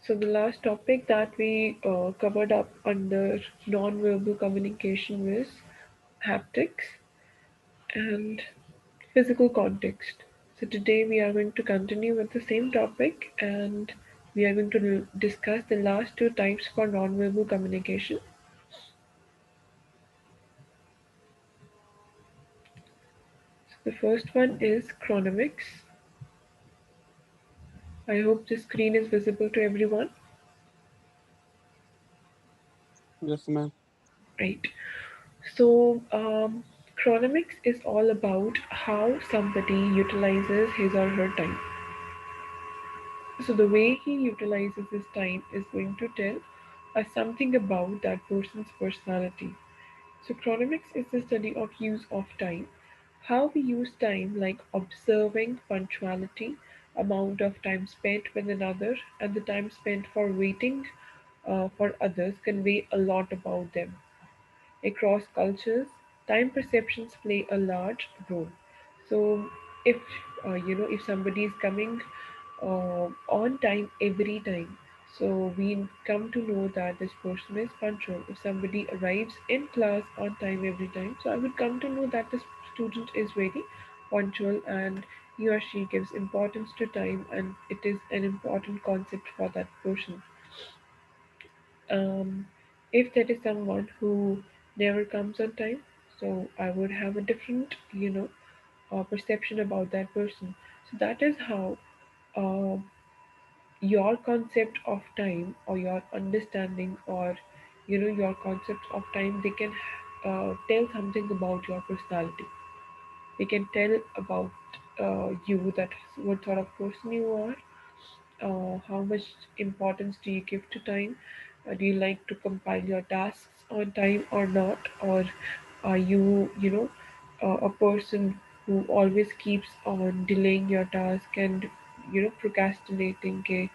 So the last topic that we covered up under non-verbal communication was haptics and physical context. So today we are going to continue with the same topic, and we are going to discuss the last two types for non-verbal communication. So the first one is chronemics. I hope the screen is visible to everyone. Yes, ma'am. Right. So, chronomics is all about how somebody utilizes his or her time. So, the way he utilizes his time is going to tell us something about that person's personality. So, chronomics is the study of use of time. How we use time, like observing punctuality, amount of time spent with another, and the time spent for waiting for others, convey a lot about them. Across cultures, time perceptions play a large role. So, if if somebody is coming on time every time, so we come to know that this person is punctual. If somebody arrives in class on time every time, so I would come to know that this student is very punctual and he or she gives importance to time, and it is an important concept for that person. um, if there is someone who never comes on time, so I would have a different, perception about that person. So that is how uh, your concept of time or your understanding or your concept of time, they can tell something about your personality. They can tell about you, that what sort of person you are, how much importance do you give to time? Do you like to compile your tasks on time or not? Or are you, a person who always keeps on delaying your task and, procrastinating? के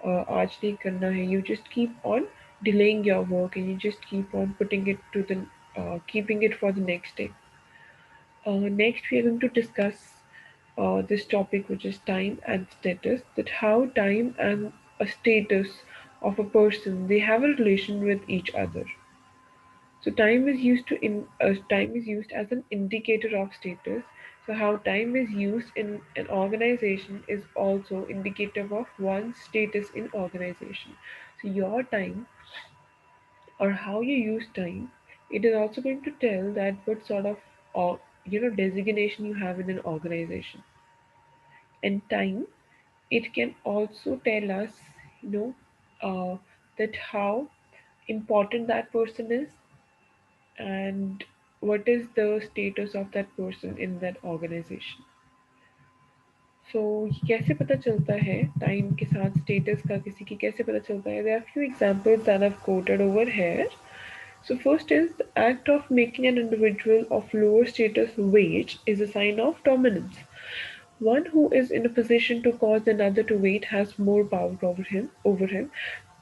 आज नहीं करना है. You just keep on delaying your work and you just keep on putting it to the, keeping it for the next day. Next, we are going to discuss this topic, which is time and status. That how time and a status of a person, they have a relation with each other. So time is used as an indicator of status. So how time is used in an organization is also indicative of one's status in organization. So your time or how you use time, it is also going to tell that what sort of designation you have in an organization. And time, it can also tell us, you know that how important that person is, and what is the status of that person in that organization. So कैसे पता चलता है time के साथ status का, किसी की कैसे पता चलता है? There are few examples that I've quoted over here. So first is the act of making an individual of lower status wait is a sign of dominance. One who is in a position to cause another to wait has more power over him.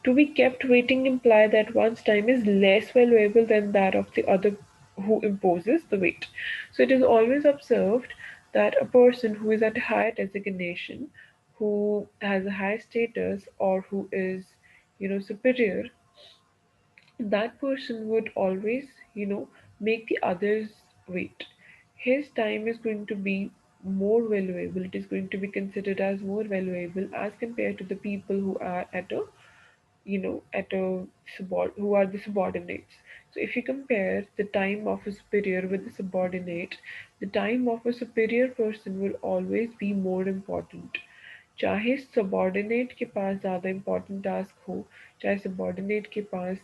To be kept waiting imply that one's time is less valuable than that of the other who imposes the wait. So it is always observed that a person who is at a higher designation, who has a high status, or who is, superior, that person would always, make the others wait. His time is going to be more valuable. It is going to be considered as more valuable as compared to the people who are at a, who are the subordinates. So if you compare the time of a superior with the subordinate, the time of a superior person will always be more important. चाहे subordinate के पास ज़्यादा important task हो, चाहे subordinate के पास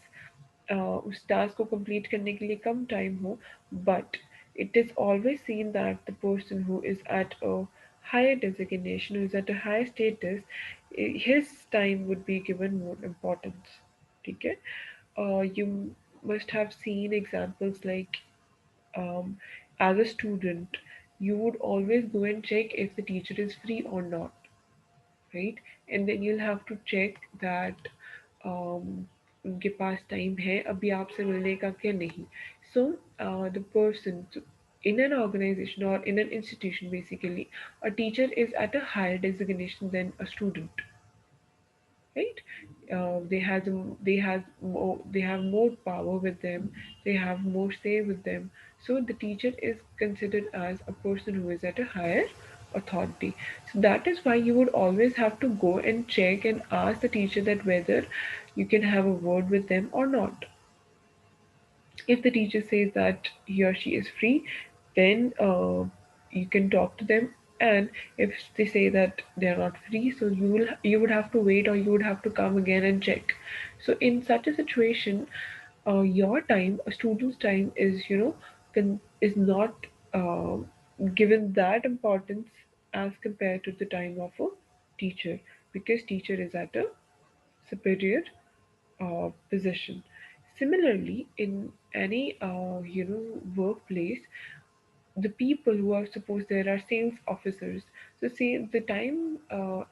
उस task को complete करने के लिए कम टाइम हो, but it is always seen that the person who is at a higher designation, who is at a higher status, his time would be given more importance. Okay? You must have seen examples like, um, as a student, you would always go and check if the teacher is free or not, right? And then you'll have to check that उनके पास time है अभी आपसे मिलने का क्या नहीं. So the person, in an organization or in an institution, basically a teacher is at a higher designation than a student, right? they have more power with them, they have more say with them. So the teacher is considered as a person who is at a higher authority. So that is why you would always have to go and check and ask the teacher that whether you can have a word with them or not. If the teacher says that he or she is free, then you can talk to them. And if they say that they are not free, so you would have to wait, or you would have to come again and check. So in such a situation, your time, a student's time, is is not uh, given that importance as compared to the time of a teacher, because teacher is at a superior position. Similarly, in any workplace, the people who are supposed, there are sales officers. So say the time uh,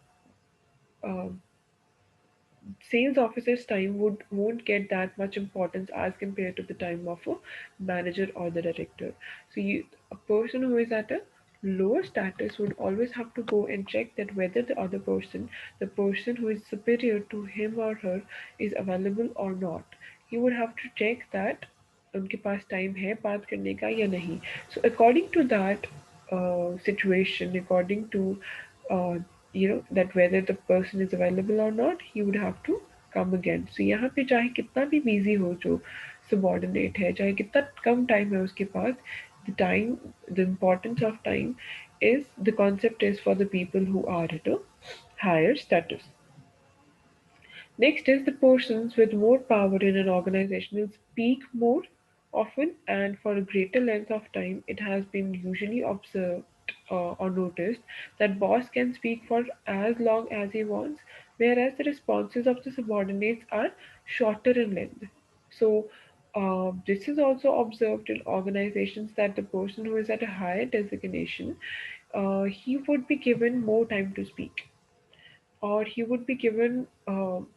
sales officer's time won't get that much importance as compared to the time of a manager or the director. So a person who is at a lower status would always have to go and check that whether the other person, the person who is superior to him or her, is available or not. He would have to check that उनके पास time है बात करने का या नहीं. So according to that situation, according to uh, that whether the person is available or not, he would have to come again. So यहाँ पे चाहे कितना भी busy हो जो subordinate है, चाहे कितना कम time है उसके पास, the time, the importance of time is, the concept is for the people who are at a higher status. Next is the persons with more power in an organization will speak more often and for a greater length of time. It has been usually observed or noticed that boss can speak for as long as he wants, whereas the responses of the subordinates are shorter in length. So this is also observed in organizations that the person who is at a higher designation, he would be given more time to speak, or he would be given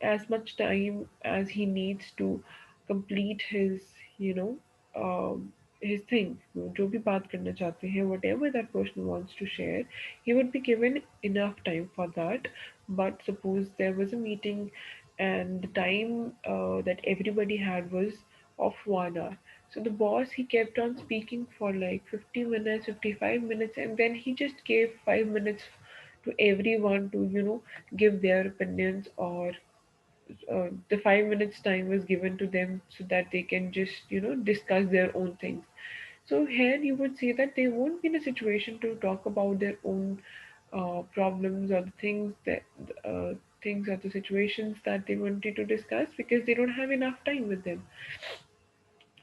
as much time as he needs to complete his, you know um, his thing, जो भी बात करना चाहते हैं, whatever that person wants to share, he would be given enough time for that. But suppose there was a meeting and the time that everybody had was of 1 hour. So the boss, he kept on speaking for like 50 minutes, 55 minutes, and then he just gave 5 minutes to everyone to give their opinions, or the 5 minutes time was given to them so that they can just discuss their own things. So here you would see that they won't be in a situation to talk about their own problems, or the things or the situations that they wanted to discuss, because they don't have enough time with them.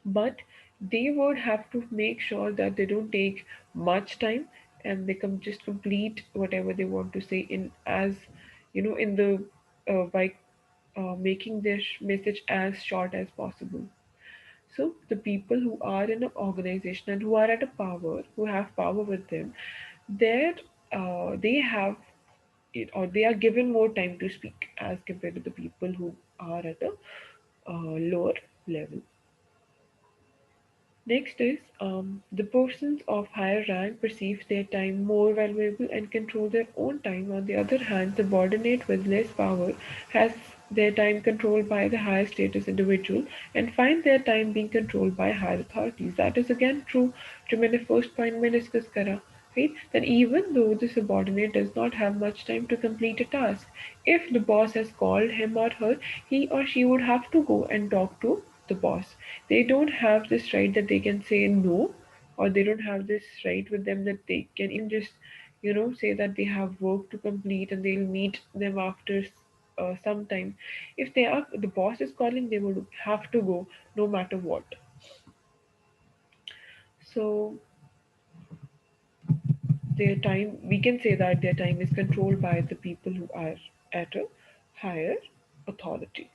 But they would have to make sure that they don't take much time, and they can just complete whatever they want to say in as in the by making their message as short as possible. So the people who are in an organization and who are at a power, who have power with them, there they have it, or they are given more time to speak as compared to the people who are at a lower level. Next is the persons of higher rank perceive their time more valuable and control their own time. On the other hand, the subordinate with less power has their time controlled by the higher status individual and find their time being controlled by higher authorities. That is again true to मैंने first point में discuss करा, right? That even though the subordinate does not have much time to complete a task, if the boss has called him or her, he or she would have to go and talk to the boss. They don't have this right that they can say no, or they don't have this right with them that they can even just say that they have work to complete and they'll meet them after some time. If they are, the boss is calling, they would have to go no matter what. So their time, we can say that their time is controlled by the people who are at a higher authority.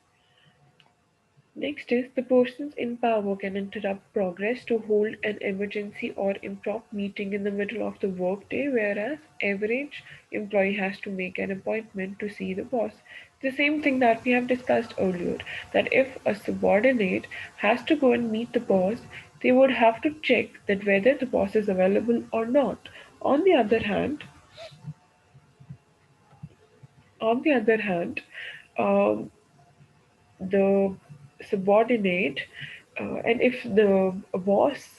Next is the persons in power can interrupt progress to hold an emergency or impromptu meeting in the middle of the workday, whereas average employee has to make an appointment to see the boss. The same thing that we have discussed earlier, that if a subordinate has to go and meet the boss, they would have to check that whether the boss is available or not. On the other hand, on the other hand, um, the subordinate, and if the boss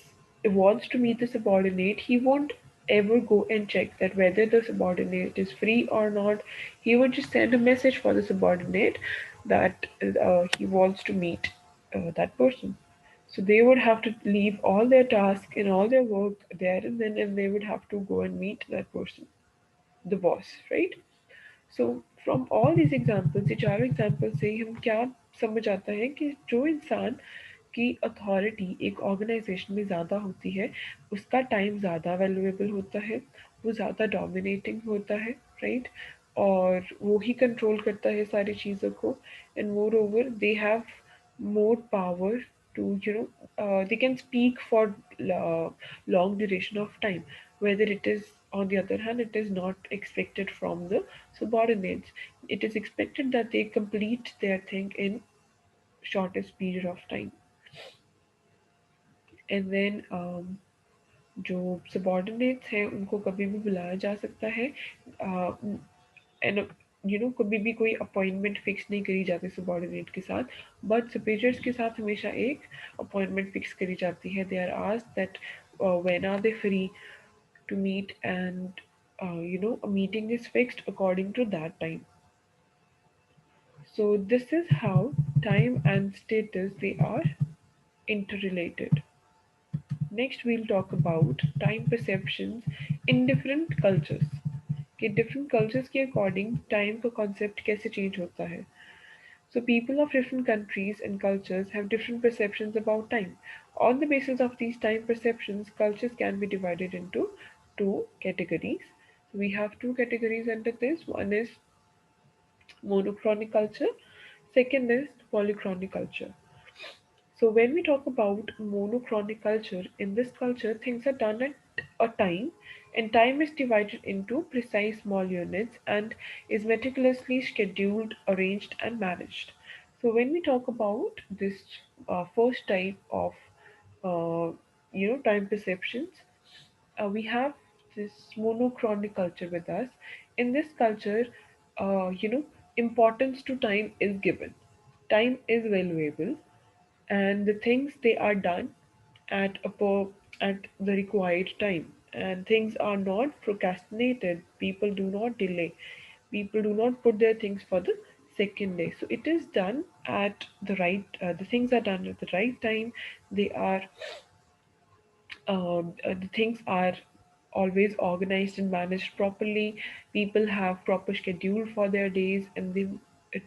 wants to meet the subordinate, he won't ever go and check that whether the subordinate is free or not. He would just send a message for the subordinate that he wants to meet that person. So they would have to leave all their tasks and all their work there and then, and they would have to go and meet that person, the boss, right? So from all these examples, ये चारों example से हम क्या समझ आता है कि जो इंसान की अथॉरिटी एक ऑर्गेनाइजेशन में ज़्यादा होती है, उसका टाइम ज़्यादा वैल्यूएबल होता है, वो ज़्यादा डोमिनेटिंग होता है, राइट? और वो ही कंट्रोल करता है सारी चीज़ों को, and more over they have more power to, they can speak for long duration of time, whether it is, on the other hand, it is not expected from the subordinates. It is expected that they complete their thing in shortest period of time. And then जो subordinates हैं उनको कभी भी बुलाया जा सकता है, and कभी भी कोई अपॉइंटमेंट फिक्स नहीं करी जाती सबॉर्डिनेट के साथ, बट सुपीरियर्स के साथ हमेशा एक अपॉइंटमेंट फिक्स करी जाती है. They are asked that when are they free to meet, and a meeting is fixed according to that time. So this is how time and status, they are interrelated. Next we'll talk about time perceptions in different cultures, कि different cultures के according time का concept कैसे change होता है. So people of different countries and cultures have different perceptions about time. On the basis of these time perceptions, cultures can be divided into two categories. So we have two categories under this. One is monochronic culture, second is polychronic culture. So when we talk about monochronic culture, in this culture things are done at a time, and time is divided into precise small units and is meticulously scheduled, arranged and managed. So when we talk about this first type of time perceptions, we have this monochronic culture with us. In this culture, importance to time is given. Time is valuable, and the things they are done at at the required time, and things are not procrastinated. People do not delay. People do not put their things for the second day. So it is done at the right. The things are done at the right time. They are the things are always organized and managed properly. People have proper schedule for their days, and they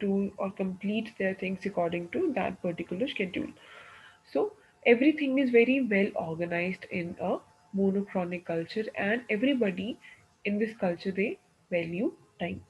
to or complete their things according to that particular schedule. So everything is very well organized in a monochronic culture, and everybody in this culture, they value time.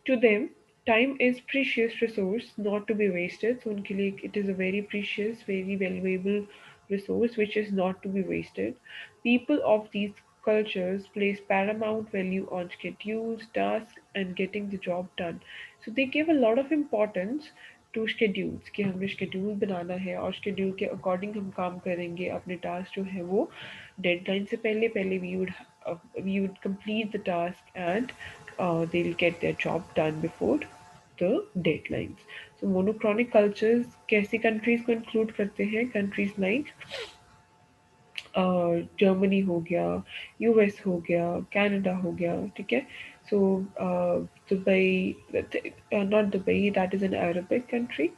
To them, time is precious resource not to be wasted. So उनके लिए it is a very precious, very valuable resource which is not to be wasted. People of these cultures place paramount value on schedules, tasks, and getting the job done. So they give a lot of importance to schedules, कि हमें schedule बनाना है और schedule के according हम काम करेंगे. अपने task जो है वो deadline से पहले पहले we would complete the task, and they'll get their job done before the deadlines. So monochronic cultures कैसी countries को include करते हैं? Countries like जर्मनी हो गया, यूएस हो गया, कनाडा हो गया, ठीक है. So Dubai, not Dubai, that is an Arabic country.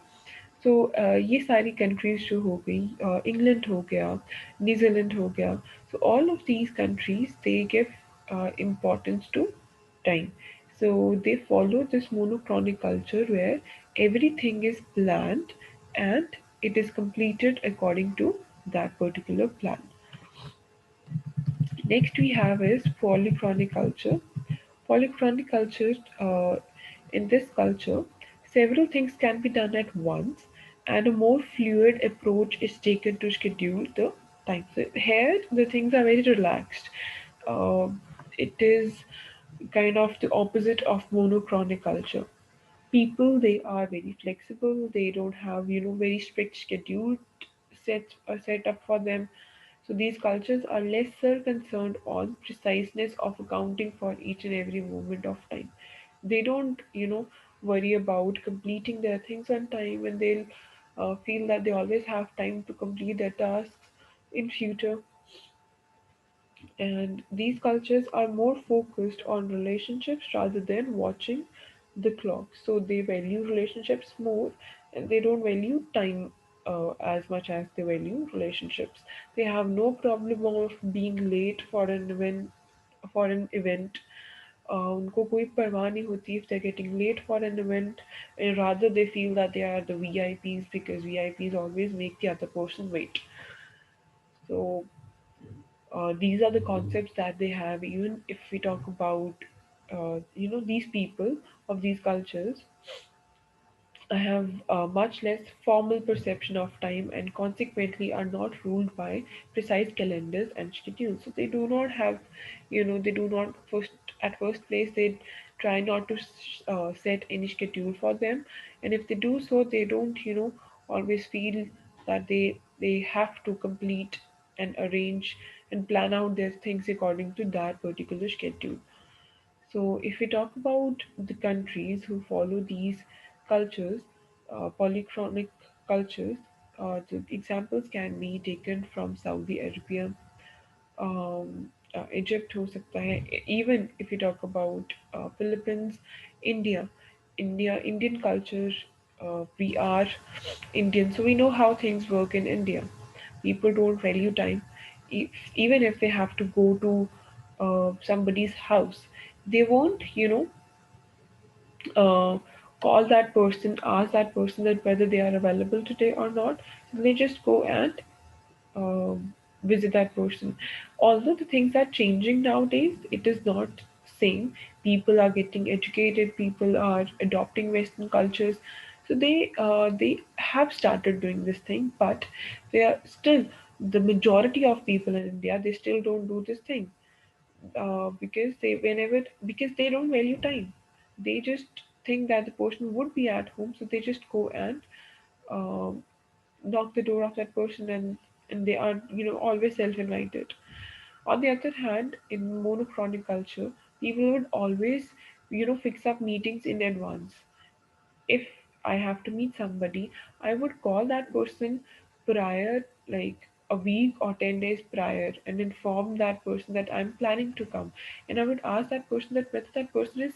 So ये सारी कंट्रीज जो हो गई, इंग्लैंड हो गया, न्यूजीलैंड हो गया. So all of these countries they give importance to time. So they follow this monochronic culture where everything is planned and it is completed according to that particular plan. Next we have is polychronic culture. Polychronic culture, in this culture, several things can be done at once, and a more fluid approach is taken to schedule the time. So here the things are very relaxed. Uh, it is kind of the opposite of monochronic culture. People, they are very flexible. They don't have very strict schedule set up for them. So these cultures are lesser concerned on preciseness of accounting for each and every moment of time. They don't worry about completing their things on time, and they'll feel that they always have time to complete their tasks in future. And these cultures are more focused on relationships rather than watching the clock. So they value relationships more, and they don't value time as much as they value relationships. They have no problem of being late for an event. उनको कोई परवाह नहीं होती if they're getting late for an event, and rather they feel that they are the VIPs because VIPs always make the other person wait. So these are the concepts that they have. Even if we talk about these people of these cultures, I have a much less formal perception of time, and consequently are not ruled by precise calendars and schedules. So they do not have, they do not first place they try not to set any schedule for them, and if they do so, they don't always feel that they have to complete and arrange and plan out their things according to that particular schedule. So, if we talk about the countries who follow these cultures, polychronic cultures, the examples can be taken from Saudi Arabia, Egypt हो सकता है. Even if you talk about Philippines, India, Indian culture, we are Indian, so we know how things work in India. People don't value time. Even if they have to go to somebody's house, they won't, uh, call that person, ask that person that whether they are available today or not. They just go and visit that person. Although the things are changing nowadays, it is not same. People are getting educated. People are adopting Western cultures, so they have started doing this thing. But they are still the majority of people in India. They still don't do this thing because they don't value time. They just think that the person would be at home, so they just go and um, knock the door of that person, and they are always self-invited. On the other hand, in monochronic culture, people would always fix up meetings in advance. If I have to meet somebody, I would call that person prior, like a week or 10 days prior, and inform that person that I'm planning to come. And I would ask that person that whether that person is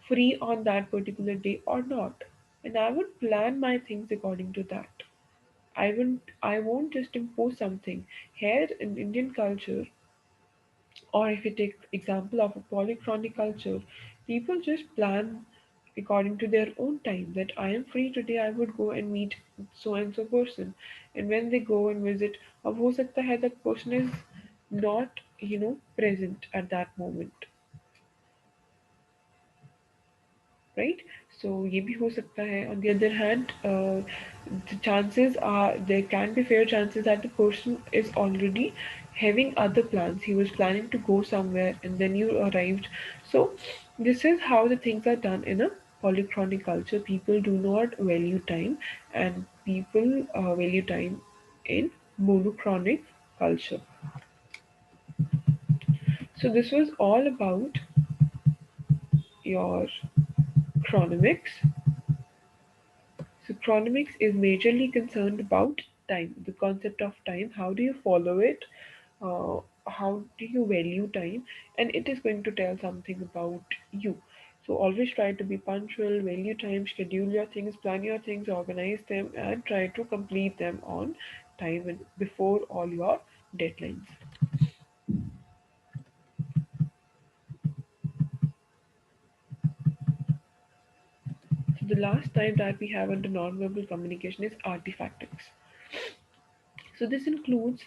free on that particular day or not. And I would plan my things according to that. I won't just impose something. Here in Indian culture, or if you take example of a polychronic culture, people just plan according to their own time, that I am free today, I would go and meet so and so person. And when they go and visit, अब हो सकता है that person is not present at that moment, right? So ये भी हो सकता है. On the other hand, the chances are there can be fair chances that the person is already having other plans. He was planning to go somewhere and then you arrived. So this is how the things are done in a polychronic culture. People do not value time, and people value time in monochronic culture. So this was all about your chronomics. So chronomics is majorly concerned about time, the concept of time. How do you follow it? How do you value time? And it is going to tell something about you. So always try to be punctual, value time, schedule your things, plan your things, organize them, and try to complete them on time and before all your deadlines. So the last type that we have under nonverbal communication is artifactics. So this includes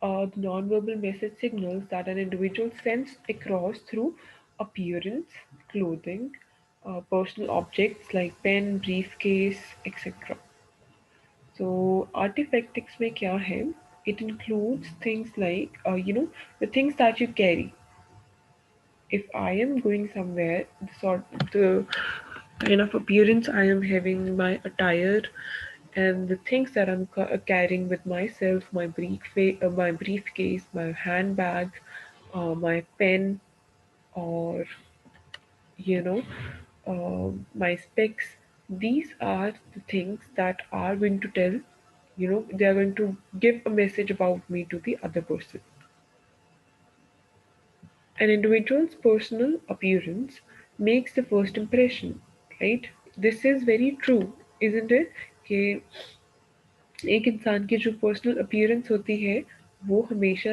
the nonverbal message signals that an individual sends across through appearance, clothing, personal objects like pen, briefcase, etc. So artifactics में क्या है? It includes things like the things that you carry. If I am going somewhere, the kind of appearance I am having, my attire, and the things that I'm carrying with myself, my briefcase, my handbag, my pen, or my specs. These are the things that are going to tell, they are going to give a message about me to the other person. An individual's personal appearance makes the first impression, right? This is very true, isn't it? कि एक इंसान की जो personal appearance होती है वो हमेशा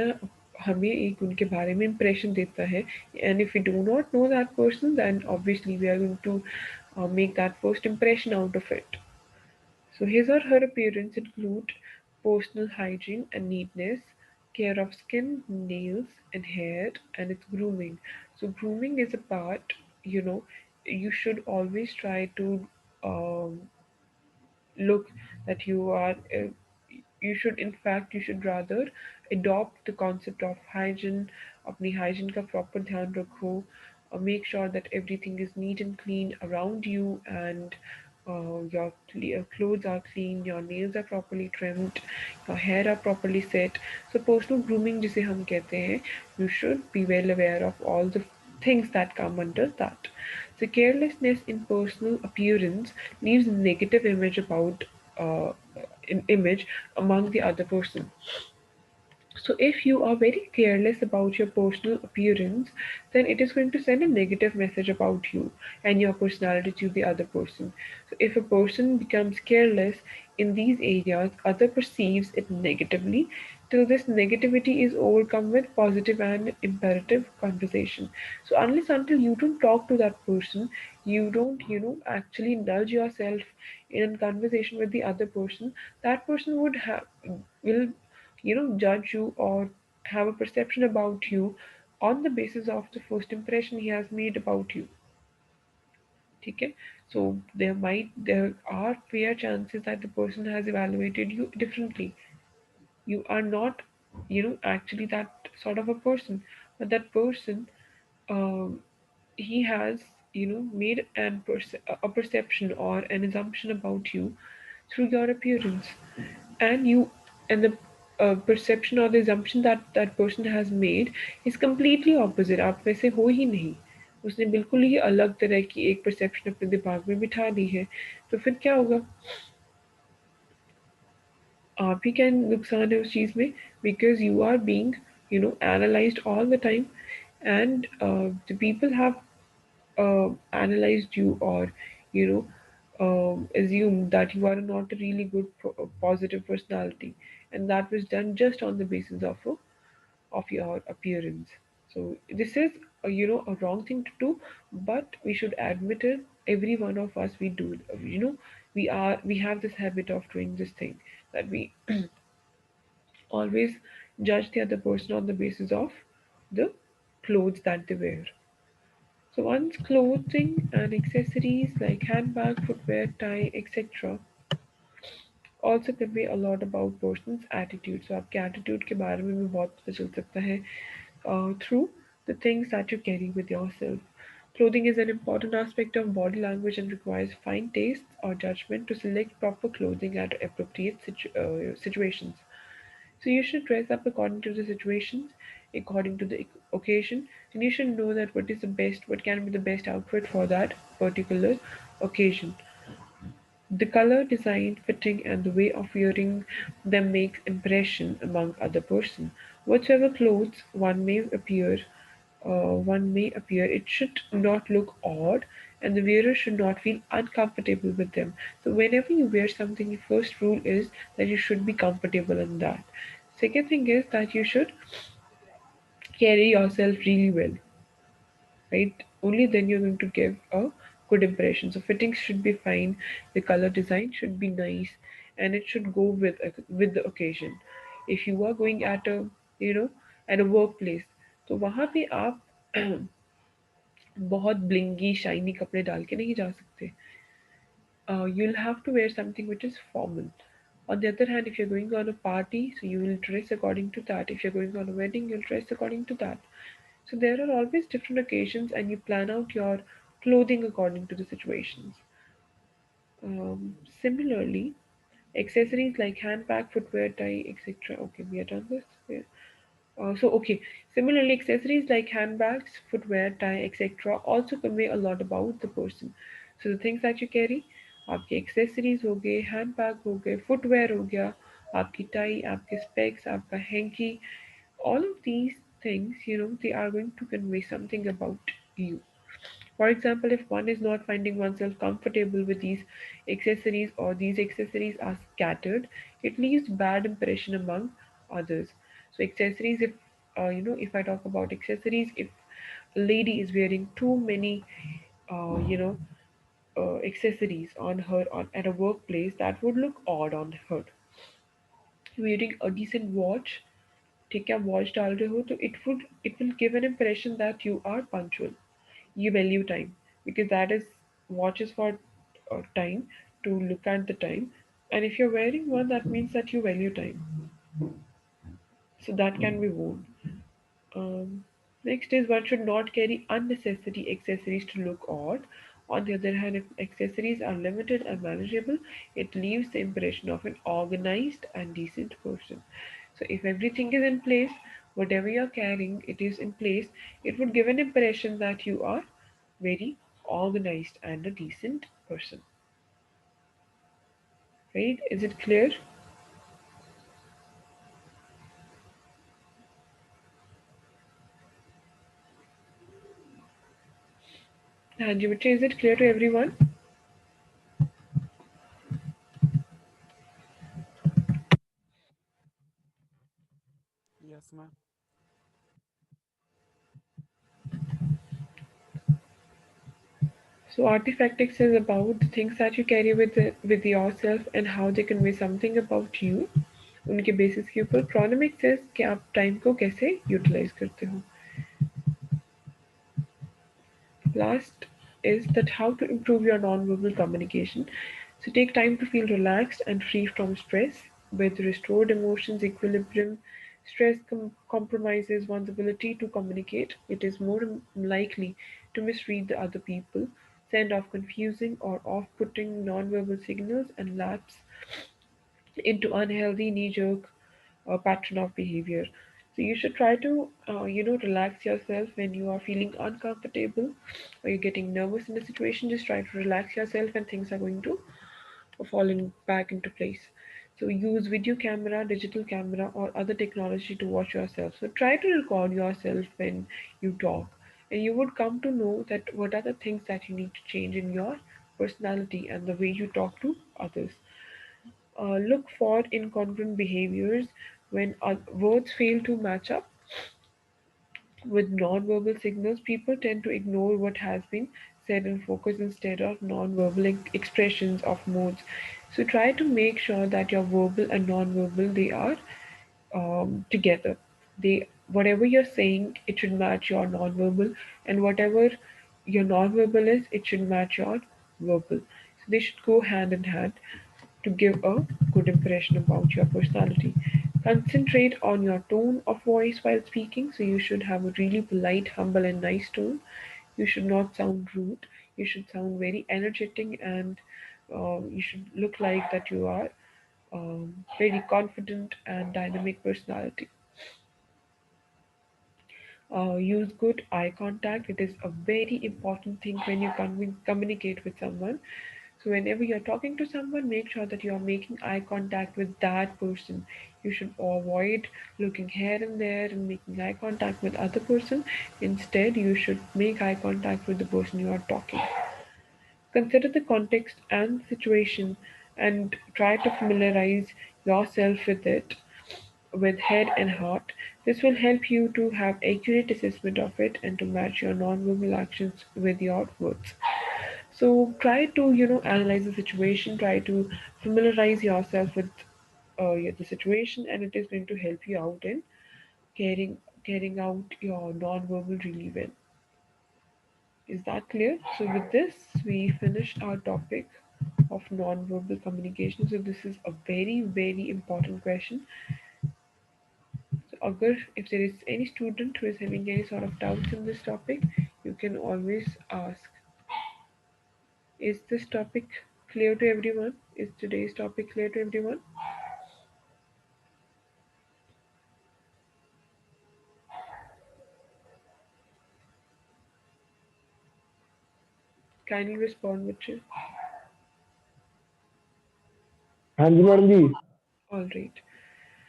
हमें एक उनके बारे में इम्प्रेशन देता है. And if you do not know that person then obviously we are going to make that first impression out of it. So his or her appearance include personal hygiene and neatness, care of skin, nails and hair, and its grooming. So grooming is a part, you know, you should always try to um, look that you should, in fact you should rather adopt the concept of hygiene. अपनी hygiene का proper ध्यान रखो. Make sure that everything is neat and clean around you, and your clothes are clean, your nails are properly trimmed, your hair are properly set. So personal grooming जिसे हम कहते हैं, you should be well aware of all the things that come under that. So carelessness in personal appearance leaves a negative image about uh, an image among the other person. So if you are very careless about your personal appearance, then it is going to send a negative message about you and your personality to the other person. So if a person becomes careless in these areas, other perceives it negatively till this negativity is overcome with positive and imperative conversation. So unless until you don't talk to that person, you don't, actually nudge yourself in a conversation with the other person, that person will judge you or have a perception about you on the basis of the first impression he has made about you. ठीक है. So there are fair chances that the person has evaluated you differently. You are not, actually that sort of a person, but that person, um, he has, made a perception or an assumption about you through your appearance. And the perception or the assumption that that person has made is completely opposite. आप वैसे हो ही नहीं. उसने बिल्कुल ही अलग तरह की एक परसेप्शन अपने दिमाग में बिठा दी है. तो फिर क्या होगा? आप ही का नुकसान है उस चीज़ में, because you are being, analyzed all the time. And the people have analyzed you, or you know assumed that you are not a really good positive personality, and that was done just on the basis of your appearance. So this is a wrong thing to do, but we should admit it. Every one of us, we do, we have this habit of doing this thing, that we always judge the other person on the basis of the clothes that they wear. So one's clothing and accessories like handbag, footwear, tie, etc. also convey a lot about person's attitude. So आपके attitude के बारे में भी बहुत पता चल सकता है through the things that you carry with yourself. Clothing is an important aspect of body language and requires fine taste or judgment to select proper clothing at appropriate situations. So you should dress up according to the situations, according to the occasion, and you should know that what can be the best outfit for that particular occasion. The color, design, fitting, and the way of wearing them makes impression among other person. Whatever clothes one may appear, it should not look odd, and the wearer should not feel uncomfortable with them. So whenever you wear something, the first rule is that you should be comfortable in that. Second thing is that you should carry yourself really well, right? Only then you're going to give a good impression. So fittings should be fine, the color design should be nice, and it should go with the occasion. If you are going at a you know at a workplace, तो वहाँ पे आप बहुत blingy shiny कपड़े डाल के नहीं जा सकते. You'll have to wear something which is formal. On the other hand, if you're going on a party, so you will dress according to that. If you're going on a wedding, you'll dress according to that. So there are always different occasions, and you plan out your clothing according to the situations. Similarly, accessories like handbag, footwear, tie, etc. Okay, we are done this. Yeah. Okay. Similarly, accessories like handbags, footwear, tie, etc. also convey a lot about the person. So the things that you carry, आपके accessories हो गए, hand bag हो गए, footwear हो गया, आपकी tie, आपके specs, आपका hanky, all of these things, they are going to convey something about you. For example, if one is not finding oneself comfortable with these accessories, or these accessories are scattered, it leaves bad impression among others. So accessories, if I talk about accessories, if a lady is wearing too many, uh, you know, accessories on her at a workplace, that would look odd on her. Wearing a decent watch, ठीक है, watch डाल रहे हो, तो it will give an impression that you are punctual, you value time, because that is, watch is for time, to look at the time, and if you're wearing one, that means that you value time, so that can be worn. um, Next is, one should not carry unnecessary accessories to look odd. On the other hand, if accessories are limited and manageable, it leaves the impression of an organized and decent person. So, if everything is in place, whatever you're carrying, it is in place, it would give an impression that you are very organized and a decent person. Right? Is it clear? Hanji, is it clear to everyone? Yes, ma'am. So artifactics is about the things that you carry with yourself and how they convey something about you. उनके basis के ऊपर chronemics है कि आप time को कैसे utilise करते हो. Last is that how to improve your non-verbal communication. So take time to feel relaxed and free from stress. With restored emotions equilibrium, stress compromises one's ability to communicate. It is more likely to misread the other people, send off confusing or off-putting non-verbal signals, and lapse into unhealthy knee-jerk pattern of behavior. So you should try to, relax yourself when you are feeling uncomfortable or you're getting nervous in a situation. Just try to relax yourself, and things are going to fall back into place. So use video camera, digital camera, or other technology to watch yourself. So try to record yourself when you talk, and you would come to know that what are the things that you need to change in your personality and the way you talk to others. Look for incongruent behaviors when words fail to match up with nonverbal signals. People tend to ignore what has been said and focus instead of nonverbal expressions of moods. So try to make sure that your verbal and nonverbal, they are together. They, whatever you're saying, it should match your nonverbal, and whatever your nonverbal is, it should match your verbal. So they should go hand in hand to give a good impression about your personality. Concentrate on your tone of voice while speaking. So you should have a really polite, humble, and nice tone. You should not sound rude. You should sound very energetic, and you should look like that you are very confident and dynamic personality. Use good eye contact. It is a very important thing when you communicate with someone. So, whenever you're talking to someone, make sure that you are making eye contact with that person. You should avoid looking here and there and making eye contact with other person. Instead, you should make eye contact with the person you are talking. Consider the context and situation, and try to familiarize yourself with it with head and heart. This will help you to have accurate assessment of it and to match your non-verbal actions with your words. So try to, analyze the situation, try to familiarize yourself with the situation, and it is going to help you out in carrying carrying out your non-verbal really well. Is that clear? So with this, we finished our topic of non-verbal communication. So this is a very, very important question. So agar, if there is any student who is having any sort of doubts in this topic, you can always ask. Is this topic clear to everyone? Is today's topic clear to everyone? Kindly respond, Mitchell. हाँ जी madam ji. All right.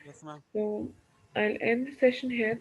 Yes, ma'am. So I'll end the session here.